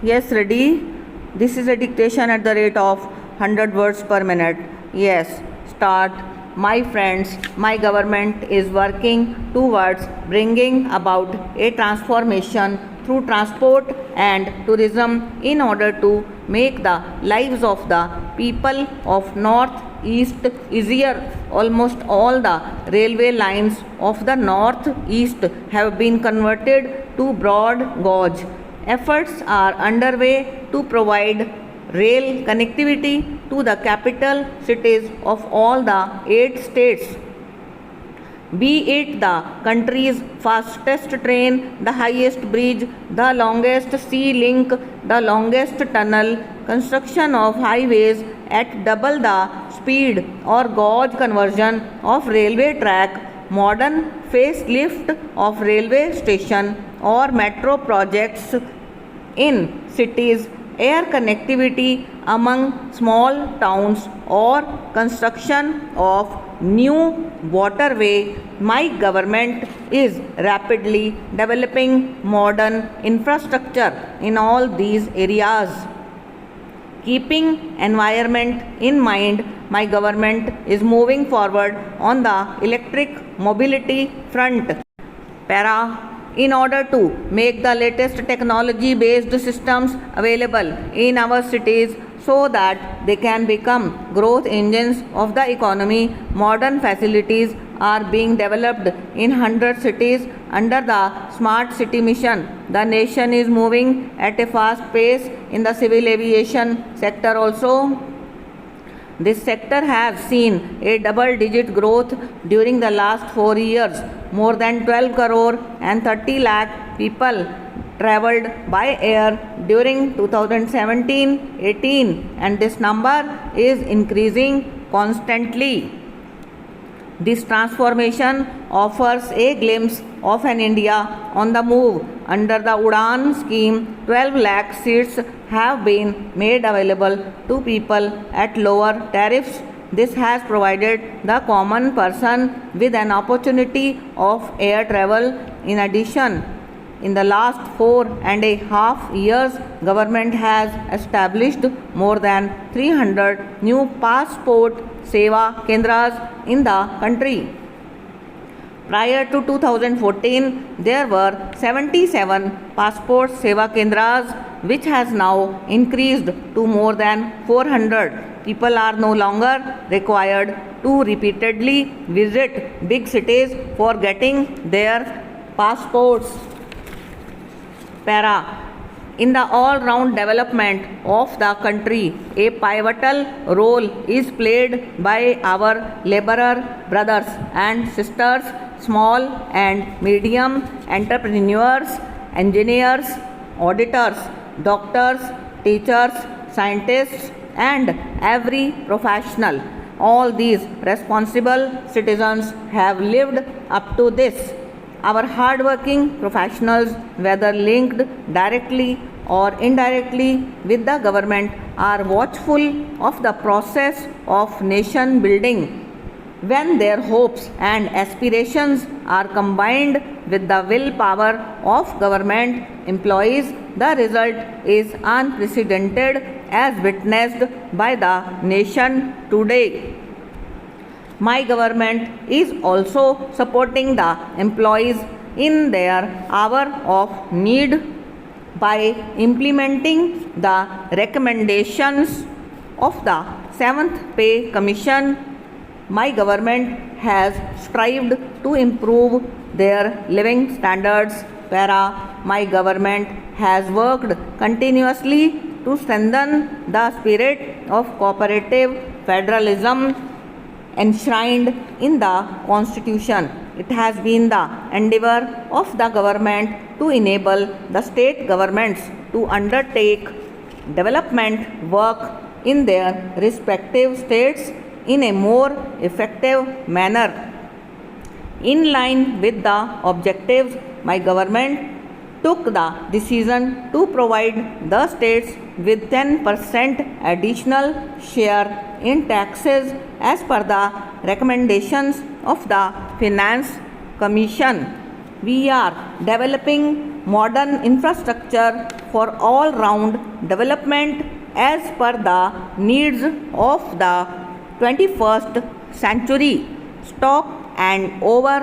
Yes, ready. This is a dictation at the rate of 100 words per minute. Yes, start. My friends, my government is working towards bringing about a transformation through transport and tourism in order to make the lives of the people of North East easier. Almost all the railway lines of the North East have been converted to broad gauge. Efforts are underway to provide rail connectivity to the capital cities of all the 8 states, be it the country's fastest train, the highest bridge, the longest sea link, the longest tunnel, construction of highways at double the speed, or gauge conversion of railway track, modern facelift of railway station, or metro projects in cities, air connectivity among small towns, or construction of new waterway. My government is rapidly developing modern infrastructure in all these areas. Keeping environment in mind, my government is moving forward on the electric mobility front. Para. In order to make the latest technology based systems available in our cities so that they can become growth engines of the economy, modern facilities are being developed in 100 cities under the Smart City Mission. The nation is moving at a fast pace in the civil aviation sector also. This sector has seen a double-digit growth during the last 4 years. More than 12 crore and 30 lakh people travelled by air during 2017-18, and this number is increasing constantly. This transformation offers a glimpse of an India on the move. Under the Udan scheme, 12 lakh seats have been made available to people at lower tariffs. This has provided the common person with an opportunity of air travel. In addition, in the last 4.5 years, government has established more than 300 new passport seva kendras in the country. Prior to 2014, there were 77 passport seva kendras, which has now increased to more than 400. People are no longer required to repeatedly visit big cities for getting their passports. Para. In the all-round development of the country, a pivotal role is played by our laborer brothers and sisters, small and medium entrepreneurs, engineers, auditors, doctors, teachers, scientists, and every professional. All these responsible citizens have lived up to this. Our hard-working professionals, whether linked directly or indirectly with the government, are watchful of the process of nation building. When their hopes and aspirations are combined with the willpower of government employees, the result is unprecedented, as witnessed by the nation today. My government is also supporting the employees in their hour of need by implementing the recommendations of the 7th Pay Commission. My government has strived to improve their living standards. Para. My government has worked continuously to strengthen the spirit of cooperative federalism enshrined in the Constitution. It has been the endeavour of the government to enable the state governments to undertake development work in their respective states in a more effective manner. In line with the objectives, my government took the decision to provide the states with 10% additional share in taxes as per the recommendations of the Finance Commission. We are developing modern infrastructure for all round development as per the needs of the 21st century. Stock and over.